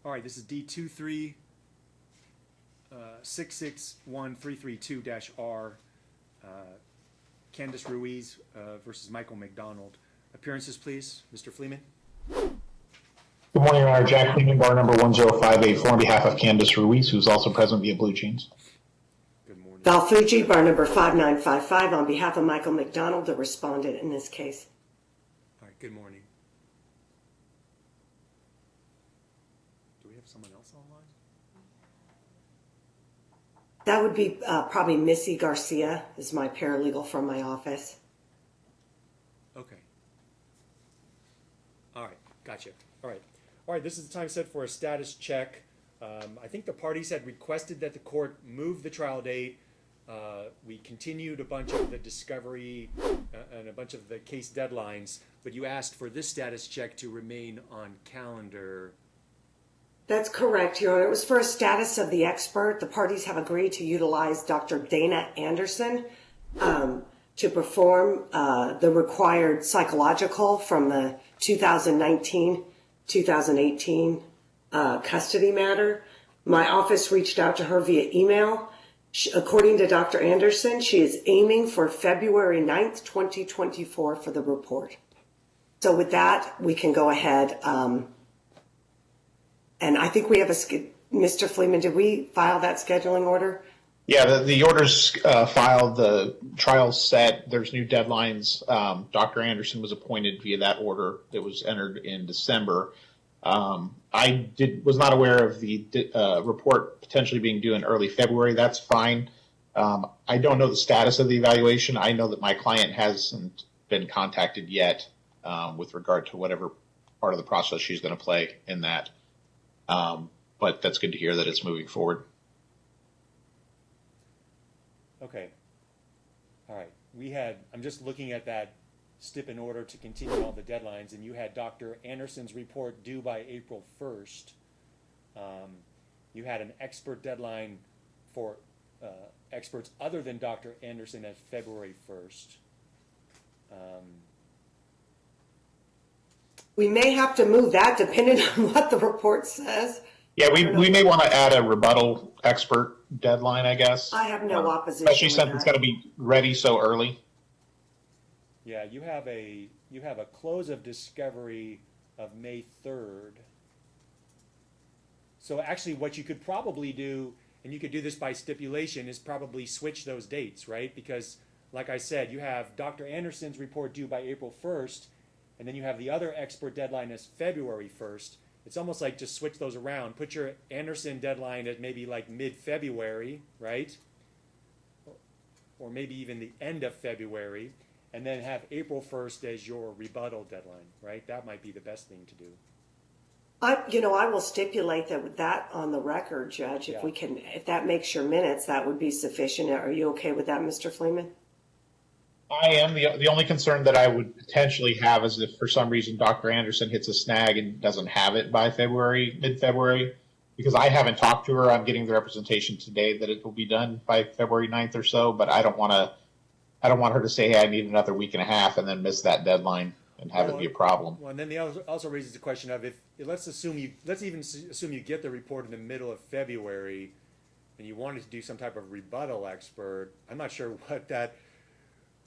All right, this is D23 661332-R, Candace Ruiz versus Michael McDonald. Appearances, please. Mr. Fleeman. Good morning, Your Honor. Jack Fleeman, bar number 10584, on behalf of Candace Ruiz, who's also present via Blue Jeans. Good morning. Valerie Fuji, bar number 5955, on behalf of Michael McDonald, the respondent in this case. All right, good morning. Do we have someone else online? That would be probably Missy Garcia, is my paralegal from my office. Okay. All right, gotcha. All right. All right, this is the time set for a status check. I think the parties had requested that the court move the trial date. We continued a bunch of the discovery and a bunch of the case deadlines, but you asked for this status check to remain on calendar. That's correct, Your Honor. It was for a status of the expert. The parties have agreed to utilize Dr. Dana Anderson to perform the required psychological from the 2019-2018 custody matter. My office reached out to her via email. According to Dr. Anderson, she is aiming for February 9th, 2024 for the report. So with that, we can go ahead. And I think we have Mr. Fleeman, did we file that scheduling order? Yeah, the order's filed, the trial's set, there's new deadlines. Dr. Anderson was appointed via that order that was entered in December. I was not aware of the report potentially being due in early February. That's fine. I don't know the status of the evaluation. I know that my client hasn't been contacted yet with regard to whatever part of the process she's going to play in that. But that's good to hear that it's moving forward. Okay. All right. I'm just looking at that stip in order to continue all the deadlines, and you had Dr. Anderson's report due by April 1st. You had an expert deadline for experts other than Dr. Anderson at February 1st. We may have to move that depending on what the report says. Yeah, we may want to add a rebuttal expert deadline, I guess. I have no opposition. Especially since it's going to be ready so early. Yeah, you have a close of discovery of May 3rd. So actually what you could probably do, and you could do this by stipulation, is probably switch those dates, right? Because like I said, you have Dr. Anderson's report due by April 1st, and then you have the other expert deadline as February 1st. It's almost like just switch those around. Put your Anderson deadline at maybe like mid-February, right? Or maybe even the end of February, and then have April 1st as your rebuttal deadline, right? That might be the best thing to do. I will stipulate that with that on the record, Judge. If we can, if that makes your minutes, that would be sufficient. Are you okay with that, Mr. Fleeman? I am. The only concern that I would potentially have is if for some reason Dr. Anderson hits a snag and doesn't have it by mid-February, because I haven't talked to her. I'm getting the representation today that it will be done by February 9th or so, but I don't want her to say, hey, I need another week and a half and then miss that deadline and have it be a problem. Well, and then also raises the question of let's even assume you get the report in the middle of February and you wanted to do some type of rebuttal expert. I'm not sure what that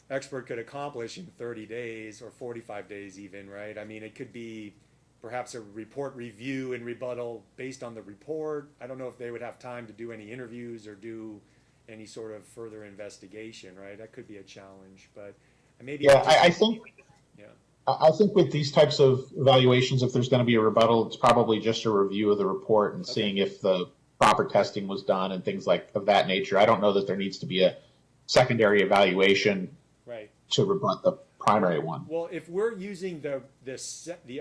expert could accomplish in 30 days or 45 days even, right? I mean, it could be perhaps a report review and rebuttal based on the report. I don't know if they would have time to do any interviews or do any sort of further investigation, right? That could be a challenge, but maybe. Yeah, I think with these types of evaluations, if there's going to be a rebuttal, it's probably just a review of the report and seeing if the proper testing was done and things of that nature. I don't know that there needs to be a secondary evaluation to rebut the primary one. Well, if we're using the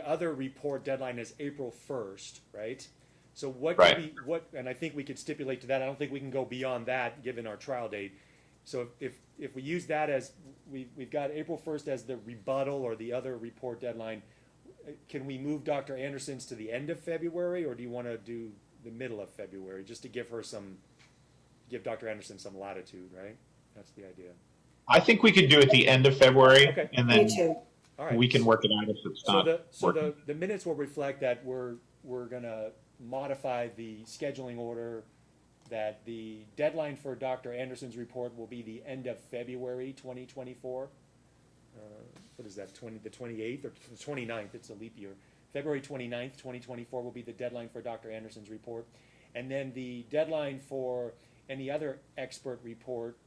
other report deadline as April 1st, right? So and I think we could stipulate to that. I don't think we can go beyond that given our trial date. So if we use that as we've got April 1st as the rebuttal or the other report deadline, can we move Dr. Anderson's to the end of February, or do you want to do the middle of February just to give Dr. Anderson some latitude, right? That's the idea. I think we could do it the end of February, and then All right. we can work it out if it's not working. The minutes will reflect that we're gonna modify the scheduling order that the deadline for Dr. Anderson's report will be the end of February 2024. What is that, the 28th or the 29th? It's a leap year. February 29th, 2024 will be the deadline for Dr. Anderson's report. And then the deadline for any other expert report,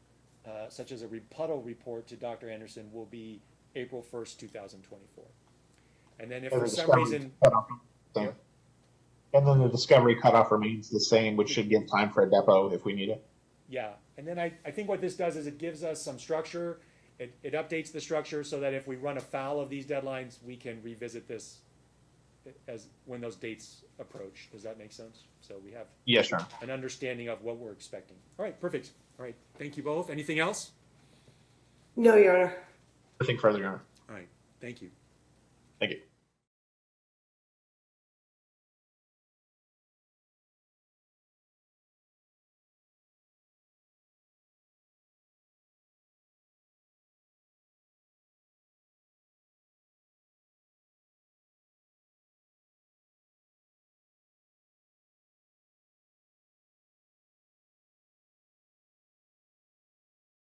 such as a rebuttal report to Dr. Anderson, will be April 1st, 2024. And then if for some reason... Yeah. And then the discovery cutoff remains the same, which should give time for a depot if we need it. Yeah, and then I think what this does is it gives us some structure. It updates the structure so that if we run afoul of these deadlines, we can revisit this as when those dates approach. Does that make sense? So we have Yes, sir. an understanding of what we're expecting. All right, perfect. All right, thank you both. Anything else? No, Your Honor. Nothing further, Your Honor. All right, thank you. Thank you.